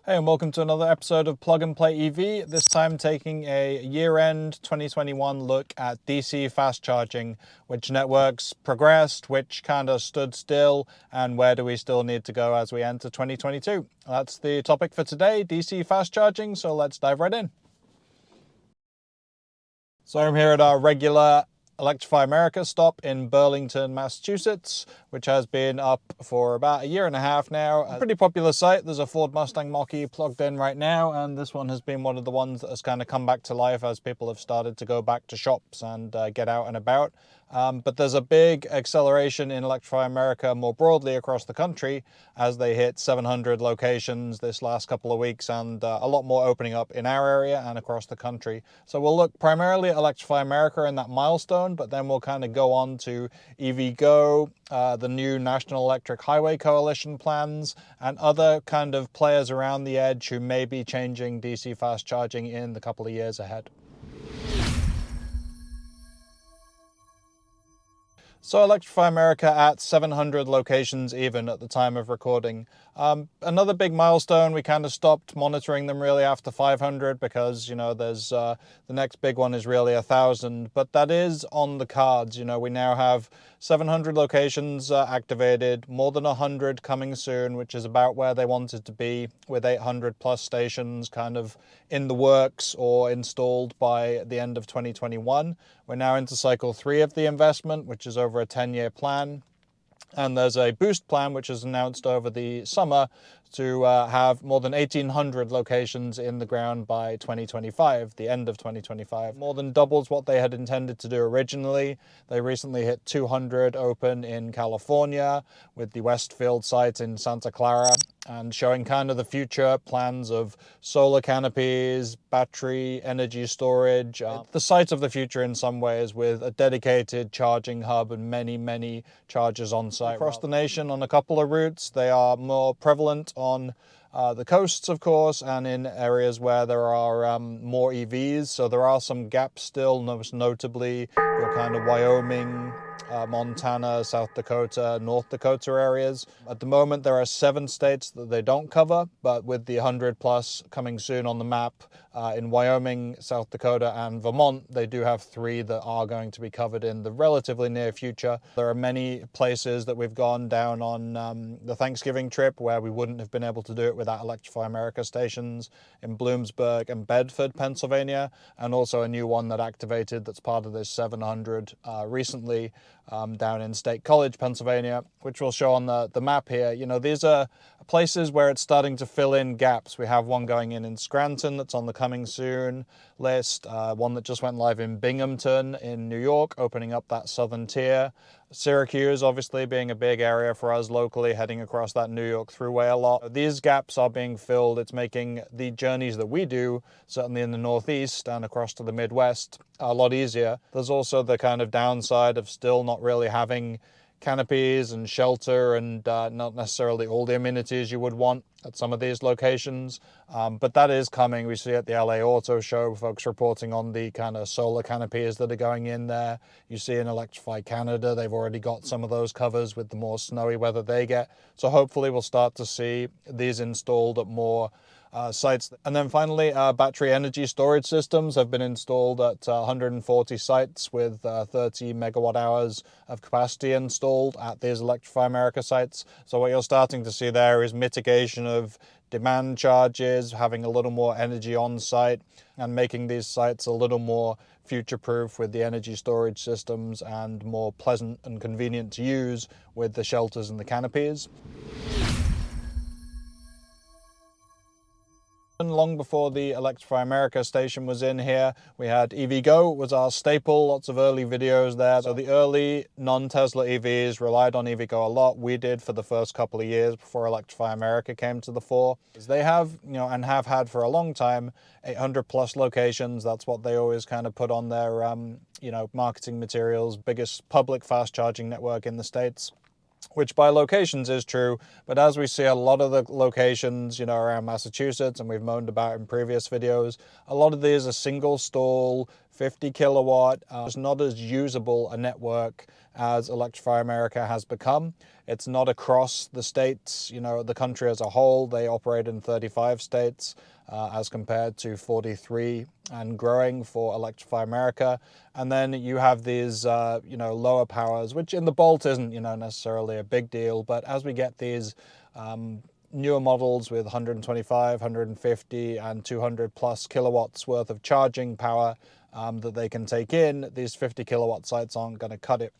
Hey, and welcome to another episode of Plug and Play EV, this time taking a year-end 2021 look at DC fast charging, which networks progressed, which kind of stood still, and where do we still need to go as we enter 2022. That's the topic for today, DC fast charging, so let's dive right in. So I'm here at our regular Electrify America stop in Burlington, Massachusetts, which has been up for about a year and a half now. A pretty popular site. There's a Ford Mustang Mach-E plugged in right now, and this one has been one of the ones that has kind of come back to life as people have started to go back to shops and get out and about. But there's a big acceleration in Electrify America more broadly across the country as they hit 700 locations this last couple of weeks, and a lot more opening up in our area and across the country. So we'll look primarily at Electrify America and that milestone, but then we'll kind of go on to EVgo, the new National Electric Highway Coalition plans, and other kind of players around the edge who may be changing DC fast charging in the couple of years ahead. So Electrify America at 700 locations even at the time of recording. Another big milestone. We kind of stopped monitoring them really after 500 because, there's the next big one is really 1,000. But that is on the cards. We now have 700 locations activated, more than 100 coming soon, which is about where they wanted to be, with 800 plus stations kind of in the works or installed by the end of 2021. We're now into cycle 3 of the investment, which is over a 10-year plan. And there's a boost plan, which is announced over the summer, to have more than 1,800 locations in the ground by 2025, the end of 2025. More than doubles what they had intended to do originally. They recently hit 200 open in California with the Westfield site in Santa Clara, and showing kind of the future plans of solar canopies, battery energy storage, the site of the future in some ways, with a dedicated charging hub and many chargers on site. Across the nation on a couple of routes, they are more prevalent on the coasts, of course, and in areas where there are more EVs. So there are some gaps still, most notably your kind of Wyoming, Montana, South Dakota, North Dakota areas. At the moment, there are 7 states that they don't cover, but with the 100 plus coming soon on the map, in Wyoming, South Dakota, and Vermont, they do have 3 that are going to be covered in the relatively near future. There are many places that we've gone down on the Thanksgiving trip where we wouldn't have been able to do it without Electrify America stations, in Bloomsburg and Bedford, Pennsylvania, and also a new one that activated that's part of this 700 recently, down in State College, Pennsylvania, which we'll show on the map here. These are places where it's starting to fill in gaps. We have one going in Scranton that's on the coming soon list, one that just went live in Binghamton in New York, opening up that southern tier. Syracuse obviously being a big area for us locally, heading across that New York thruway a lot. These gaps are being filled. It's making the journeys that we do, certainly in the Northeast and across to the Midwest, a lot easier. There's also the kind of downside of still not really having canopies and shelter and not necessarily all the amenities you would want at some of these locations, but that is coming. We see at the LA Auto Show folks reporting on the kind of solar canopies that are going in there. You see in Electrify Canada, they've already got some of those covers with the more snowy weather they get. So hopefully we'll start to see these installed at more sites. And then finally, battery energy storage systems have been installed at 140 sites with 30 megawatt hours of capacity installed at these Electrify America sites. So what you're starting to see there is mitigation of demand charges, having a little more energy on site, and making these sites a little more future-proof with the energy storage systems and more pleasant and convenient to use with the shelters and the canopies. Long before the Electrify America station was in here, we had EVgo was our staple, lots of early videos there. So the early non-Tesla EVs relied on EVgo a lot. We did for the first couple of years before Electrify America came to the fore. They have, and have had for a long time, 800 plus locations. That's what they always kind of put on their, marketing materials. Biggest public fast charging network in the States, which by locations is true, but as we see a lot of the locations, around Massachusetts, and we've moaned about in previous videos, a lot of these are single stall, 50 kilowatt. It's not as usable a network as Electrify America has become. It's not across the states, the country as a whole. They operate in 35 states as compared to 43 and growing for Electrify America. And then you have these, lower powers, which in the Bolt isn't, necessarily a big deal. But as we get these newer models with 125, 150, and 200 plus kilowatts worth of charging power that they can take in, these 50 kilowatt sites aren't going to cut it.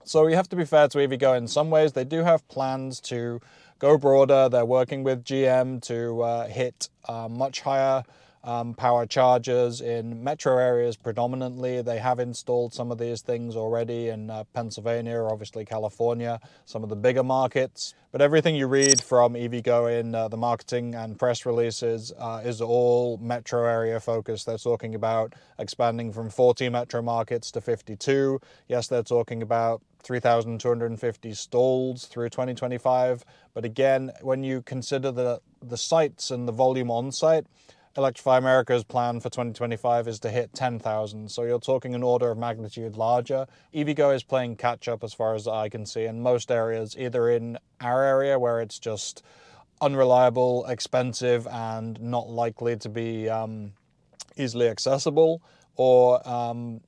So you have to be fair to EVgo in some ways. They do have plans to go broader. They're working with GM to hit much higher power chargers in metro areas predominantly. They have installed some of these things already in Pennsylvania, obviously California, some of the bigger markets. But everything you read from EVgo in the marketing and press releases is all metro area focused. They're talking about expanding from 40 metro markets to 52. Yes, they're talking about 3,250 stalls through 2025. But again, when you consider the sites and the volume on site, Electrify America's plan for 2025 is to hit 10,000. So you're talking an order of magnitude larger. EVgo is playing catch up as far as I can see in most areas, either in our area where it's just unreliable, expensive, and not likely to be easily accessible, or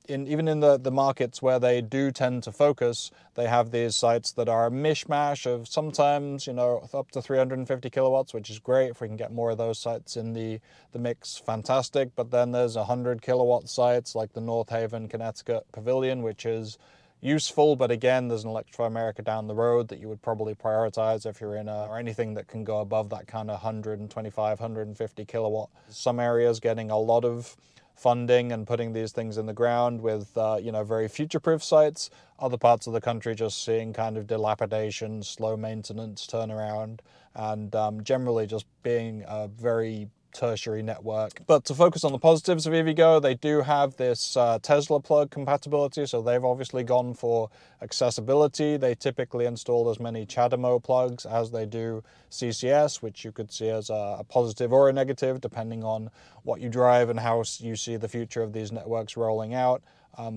even in the markets where they do tend to focus, they have these sites that are a mishmash of sometimes, up to 350 kilowatts, which is great. If we can get more of those sites in the mix, fantastic. But then there's 100 kilowatt sites like the North Haven, Connecticut Pavilion, which is useful, but again, there's an Electrify America down the road that you would probably prioritize if you're in or anything that can go above that kind of 125, 150 kilowatt. Some areas getting a lot of funding and putting these things in the ground with very future-proof sites. Other parts of the country just seeing kind of dilapidation, slow maintenance, turnaround, and generally just being a very tertiary network. But to focus on the positives of EVgo, they do have this Tesla plug compatibility, so they've obviously gone for accessibility. They typically install as many CHAdeMO plugs as they do CCS, which you could see as a positive or a negative depending on what you drive and how you see the future of these networks rolling out.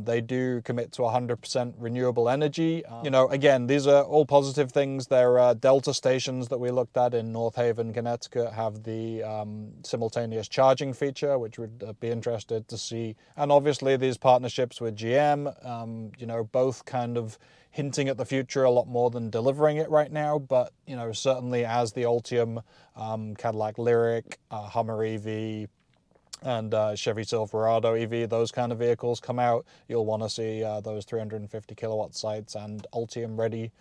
They do commit to 100% renewable energy. Again, these are all positive things. Their Delta stations that we looked at in North Haven, Connecticut have the simultaneous charging feature, which would be interested to see. And obviously these partnerships with GM, both kind of hinting at the future a lot more than delivering it right now. But, certainly as the Ultium, Cadillac Lyriq, Hummer EV, and Chevy Silverado EV, those kind of vehicles come out, you'll want to see those 350 kilowatt sites and Ultium ready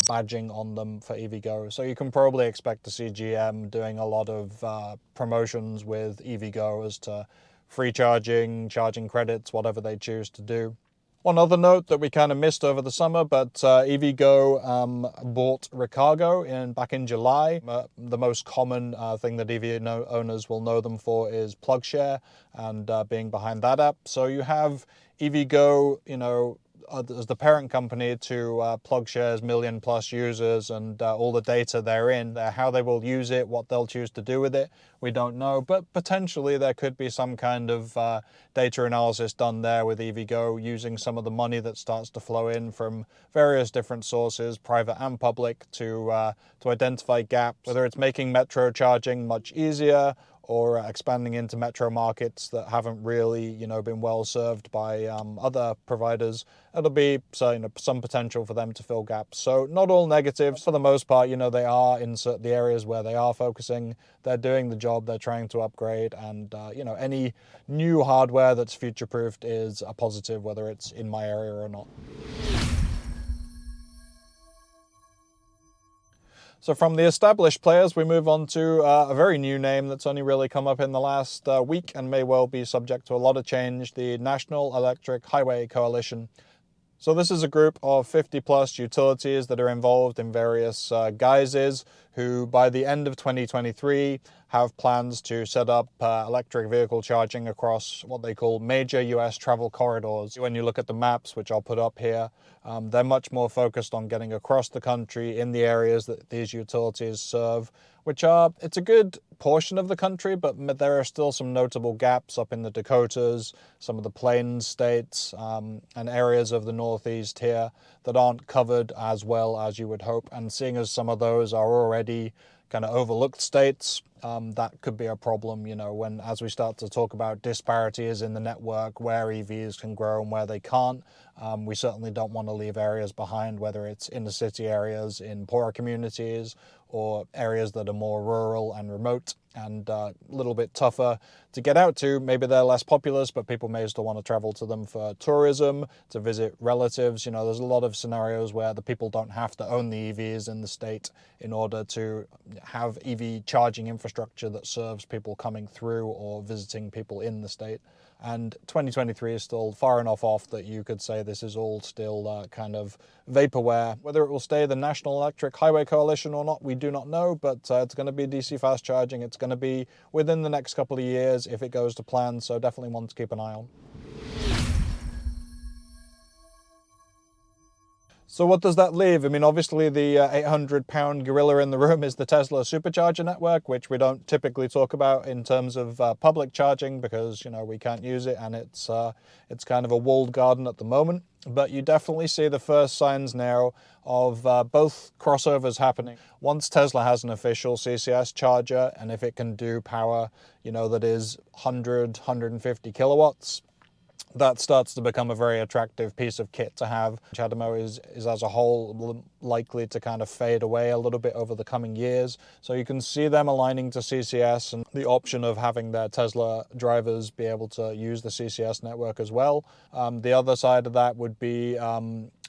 badging on them for EVgo. So you can probably expect to see GM doing a lot of promotions with EVgo as to free charging, charging credits, whatever they choose to do. One other note that we kind of missed over the summer, but EVgo bought Recargo back in July. The most common thing that EV owners will know them for is PlugShare and being behind that app. So you have EVgo, as the parent company to PlugShare's million plus users and all the data therein. How they will use it, what they'll choose to do with it, we don't know. But potentially there could be some kind of data analysis done there with EVgo using some of the money that starts to flow in from various different sources, private and public, to identify gaps, whether it's making metro charging much easier or expanding into metro markets that haven't really, been well served by other providers. It'll be some potential for them to fill gaps. So not all negatives. For the most part, they are in the areas where they are focusing. They're doing the job. They're trying to upgrade. And, any new hardware that's future-proofed is a positive, whether it's in my area or not. So from the established players, we move on to a very new name that's only really come up in the last week and may well be subject to a lot of change, the National Electric Highway Coalition. So this is a group of 50 plus utilities that are involved in various guises who by the end of 2023 have plans to set up electric vehicle charging across what they call major US travel corridors. When you look at the maps, which I'll put up here, they're much more focused on getting across the country in the areas that these utilities serve, which are, it's a good portion of the country, but there are still some notable gaps up in the Dakotas, some of the plains states, and areas of the Northeast here that aren't covered as well as you would hope. And seeing as some of those are already kind of overlooked states, that could be a problem, when as we start to talk about disparities in the network, where EVs can grow and where they can't. We certainly don't want to leave areas behind, whether it's inner city areas in poorer communities or areas that are more rural and remote and a little bit tougher to get out to. Maybe they're less populous, but people may still want to travel to them for tourism, to visit relatives. There's a lot of scenarios where the people don't have to own the EVs in the state in order to have EV charging infrastructure that serves people coming through or visiting people in the state. And 2023 is still far enough off that you could say this is all still kind of vaporware. Whether it will stay the National Electric Highway Coalition or not, we do not know, but it's going to be DC fast charging. It's going to be within the next couple of years if it goes to plan, so definitely one to keep an eye on. So what does that leave? I mean, obviously the 800-pound gorilla in the room is the Tesla supercharger network, which we don't typically talk about in terms of public charging because, we can't use it and it's kind of a walled garden at the moment. But you definitely see the first signs now of both crossovers happening. Once Tesla has an official CCS charger, and if it can do power, that is 100, 150 kilowatts, that starts to become a very attractive piece of kit to have. CHAdeMO is as a whole likely to kind of fade away a little bit over the coming years. So you can see them aligning to CCS and the option of having their Tesla drivers be able to use the CCS network as well. The other side of that would be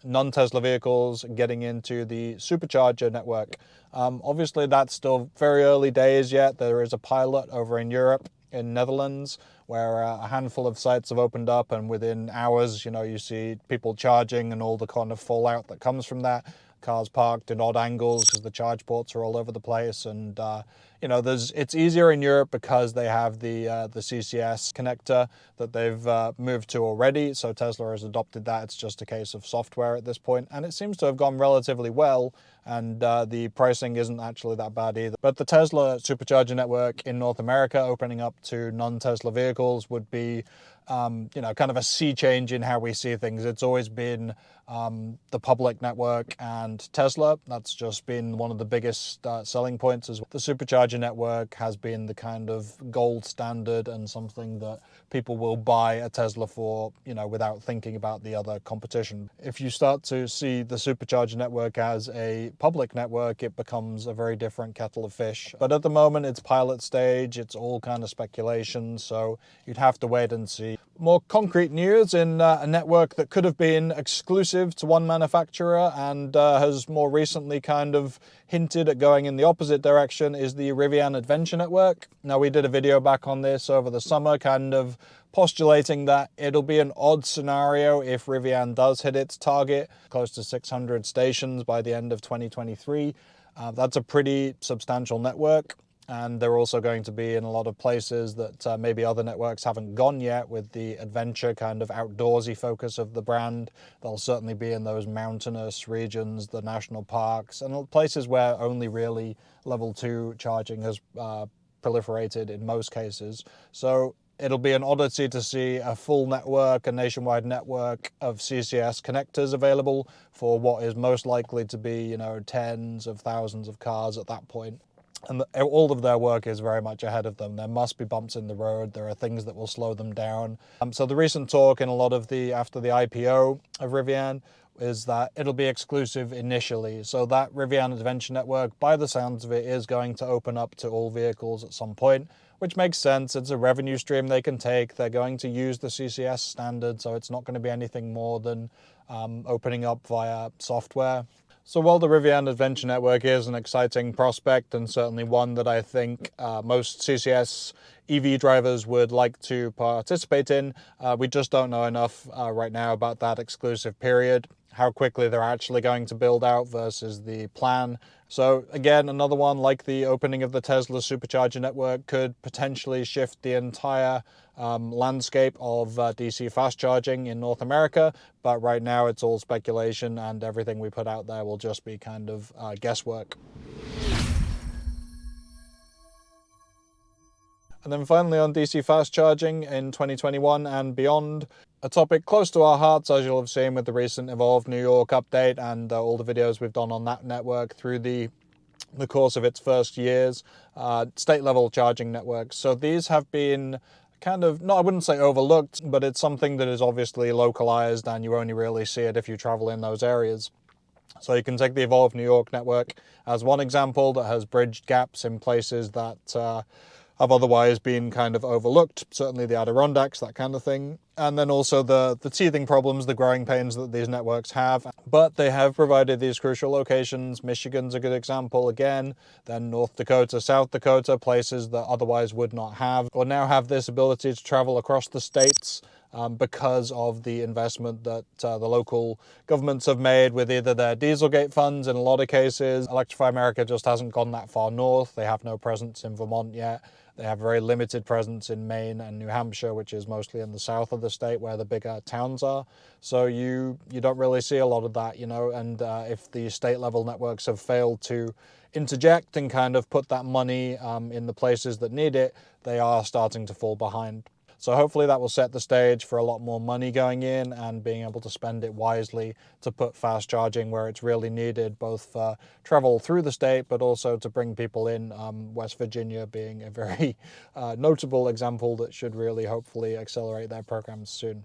non-Tesla vehicles getting into the supercharger network. Obviously, that's still very early days yet. There is a pilot over in Europe, in Netherlands, where a handful of sites have opened up, and within hours, you see people charging and all the kind of fallout that comes from that. Cars parked in odd angles because the charge ports are all over the place, and it's easier in Europe because they have the CCS connector that they've moved to already. So Tesla has adopted that. It's just a case of software at this point, and it seems to have gone relatively well. And the pricing isn't actually that bad either. But the Tesla supercharger network in North America opening up to non-Tesla vehicles would be, kind of a sea change in how we see things. It's always been the public network and Tesla. That's just been one of the biggest selling points. As the supercharger network has been the kind of gold standard and something that people will buy a Tesla for, without thinking about the other competition. If you start to see the supercharger network as a public network, it becomes a very different kettle of fish. But at the moment, it's pilot stage. It's all kind of speculation. So you'd have to wait and see. More concrete news in a network that could have been exclusive to one manufacturer and has more recently kind of hinted at going in the opposite direction is the Rivian Adventure Network. Now, we did a video back on this over the summer, kind of postulating that it'll be an odd scenario if Rivian does hit its target, close to 600 stations by the end of 2023. That's a pretty substantial network. And they're also going to be in a lot of places that maybe other networks haven't gone yet with the adventure kind of outdoorsy focus of the brand. They'll certainly be in those mountainous regions, the national parks, and places where only really level 2 charging has proliferated in most cases. So it'll be an oddity to see a full network, a nationwide network of CCS connectors available for what is most likely to be, tens of thousands of cars at that point. And all of their work is very much ahead of them. There must be bumps in the road. There are things that will slow them down. So the recent talk in a lot of after the IPO of Rivian is that it'll be exclusive initially. So that Rivian Adventure Network, by the sounds of it, is going to open up to all vehicles at some point, which makes sense. It's a revenue stream they can take. They're going to use the CCS standard, so it's not going to be anything more than opening up via software. So while the Rivian Adventure Network is an exciting prospect and certainly one that I think most CCS EV drivers would like to participate in, we just don't know enough right now about that exclusive period, how quickly they're actually going to build out versus the plan. So again, another one like the opening of the Tesla supercharger network could potentially shift the entire landscape of DC fast charging in North America. But right now it's all speculation, and everything we put out there will just be kind of guesswork. And then finally on DC fast charging in 2021 and beyond, a topic close to our hearts, as you'll have seen with the recent Evolve New York update and all the videos we've done on that network through the course of its first years, state level charging networks. So these have been kind of, I wouldn't say overlooked, but it's something that is obviously localized and you only really see it if you travel in those areas. So you can take the Evolve New York network as one example that has bridged gaps in places that have otherwise been kind of overlooked, certainly the Adirondacks, that kind of thing. And then also the teething problems, the growing pains that these networks have. But they have provided these crucial locations. Michigan's a good example again. Then North Dakota, South Dakota, places that otherwise would not have, or now have this ability to travel across the states because of the investment that the local governments have made with either their Dieselgate funds in a lot of cases. Electrify America just hasn't gone that far north. They have no presence in Vermont yet. They have a very limited presence in Maine and New Hampshire, which is mostly in the south of the state where the bigger towns are. So you don't really see a lot of that, and if the state level networks have failed to interject and kind of put that money in the places that need it, they are starting to fall behind. So hopefully that will set the stage for a lot more money going in and being able to spend it wisely to put fast charging where it's really needed, both for travel through the state, but also to bring people in, West Virginia being a very notable example that should really hopefully accelerate their programs soon.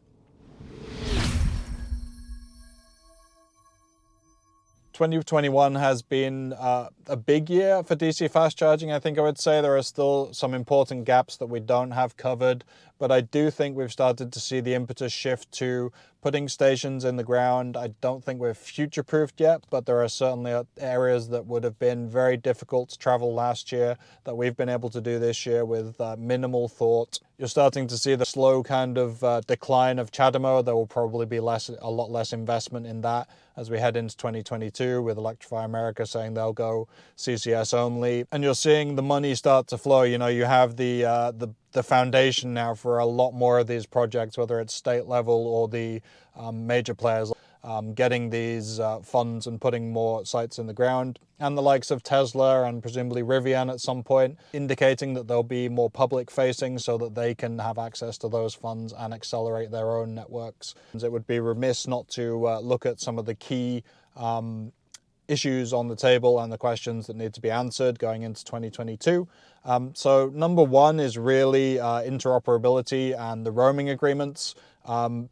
2021 has been a big year for DC fast charging. I think I would say there are still some important gaps that we don't have covered, but I do think we've started to see the impetus shift to putting stations in the ground. I don't think we're future-proofed yet, but there are certainly areas that would have been very difficult to travel last year that we've been able to do this year with minimal thought. You're starting to see the slow kind of decline of CHAdeMO. There will probably be a lot less investment in that as we head into 2022 with Electrify America saying they'll go CCS only. And you're seeing the money start to flow. You have the foundation now for a lot more of these projects, whether it's state level or the major players getting these funds and putting more sites in the ground, and the likes of Tesla and presumably Rivian at some point, indicating that they'll be more public facing so that they can have access to those funds and accelerate their own networks. It would be remiss not to look at some of the key issues on the table and the questions that need to be answered going into 2022. So number one is really interoperability and the roaming agreements.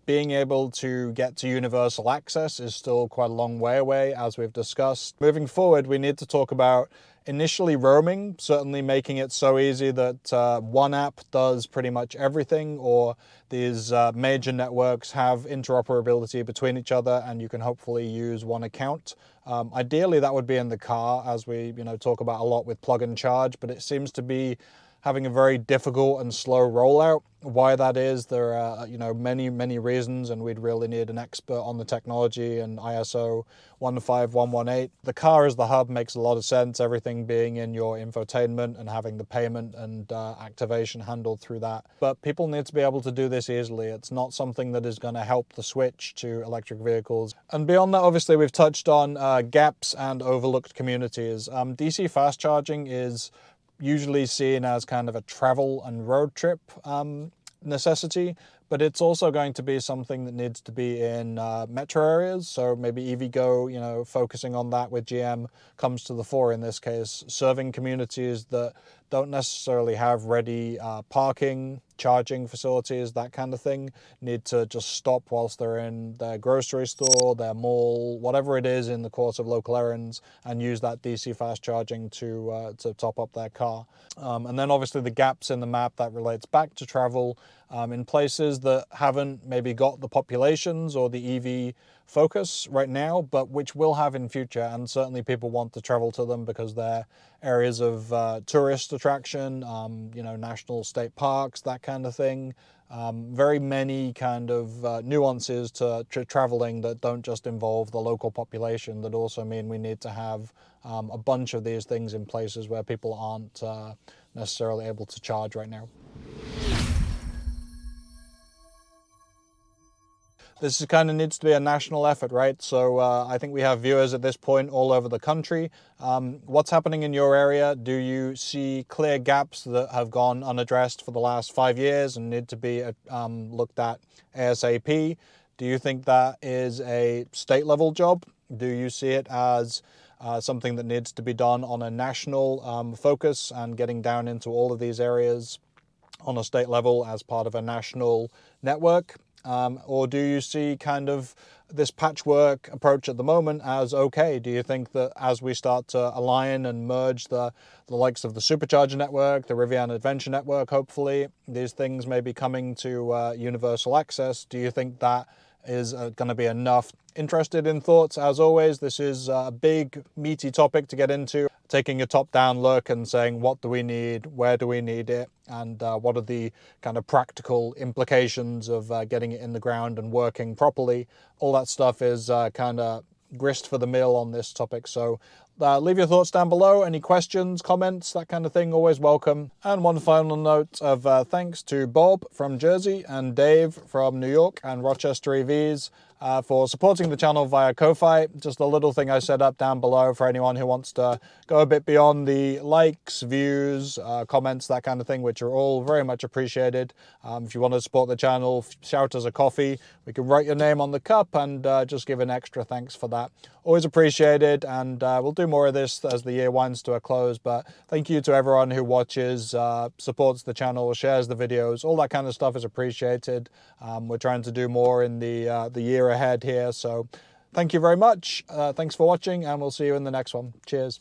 Being able to get to universal access is still quite a long way away, as we've discussed. Moving forward, we need to talk about initially roaming, certainly making it so easy that one app does pretty much everything, or these major networks have interoperability between each other and you can hopefully use one account. Ideally, that would be in the car, as we talk about a lot with plug and charge, but it seems to be having a very difficult and slow rollout. Why that is, there are many reasons, and we'd really need an expert on the technology and ISO 15118. The car as the hub makes a lot of sense, everything being in your infotainment and having the payment and activation handled through that. But people need to be able to do this easily. It's not something that is going to help the switch to electric vehicles. And beyond that, obviously, we've touched on gaps and overlooked communities. DC fast charging is usually seen as kind of a travel and road trip necessity, but it's also going to be something that needs to be in metro areas. So maybe EVgo, focusing on that with GM comes to the fore in this case, serving communities that don't necessarily have ready parking, charging facilities, that kind of thing, need to just stop whilst they're in their grocery store, their mall, whatever it is in the course of local errands, and use that DC fast charging to top up their car. And then obviously the gaps in the map that relates back to travel in places that haven't maybe got the populations or the EV focus right now, but which will have in future, and certainly people want to travel to them because they're areas of tourist attraction, national state parks, that kind of thing. very many kind of nuances to traveling that don't just involve the local population, that also mean we need to have a bunch of these things in places where people aren't necessarily able to charge right now. This kind of needs to be a national effort, right? So I think we have viewers at this point all over the country. What's happening in your area? Do you see clear gaps that have gone unaddressed for the last 5 years and need to be looked at ASAP? Do you think that is a state level job? Do you see it as something that needs to be done on a national focus and getting down into all of these areas on a state level as part of a national network? Or do you see kind of this patchwork approach at the moment as okay? Do you think that as we start to align and merge the likes of the supercharger network, the Rivian Adventure network, hopefully these things may be coming to universal access? Do you think that is going to be enough? Interested in thoughts as always. This is a big meaty topic to get into, taking a top-down look and saying what do we need, where do we need it, and what are the kind of practical implications of getting it in the ground and working properly. All that stuff is kind of grist for the mill on this topic. So leave your thoughts down below. Any questions, comments, that kind of thing, always welcome. And one final note of thanks to Bob from Jersey and Dave from New York and Rochester EVs for supporting the channel via Ko-Fi. Just a little thing I set up down below for anyone who wants to go a bit beyond the likes, views, comments, that kind of thing, which are all very much appreciated. If you want to support the channel, shout us a coffee. We can write your name on the cup and just give an extra thanks for that. Always appreciated, and we'll do more of this as the year winds to a close. But thank you to everyone who watches, supports the channel, shares the videos. All that kind of stuff is appreciated. We're trying to do more in the year ahead here. So thank you very much. Thanks for watching, and we'll see you in the next one. Cheers.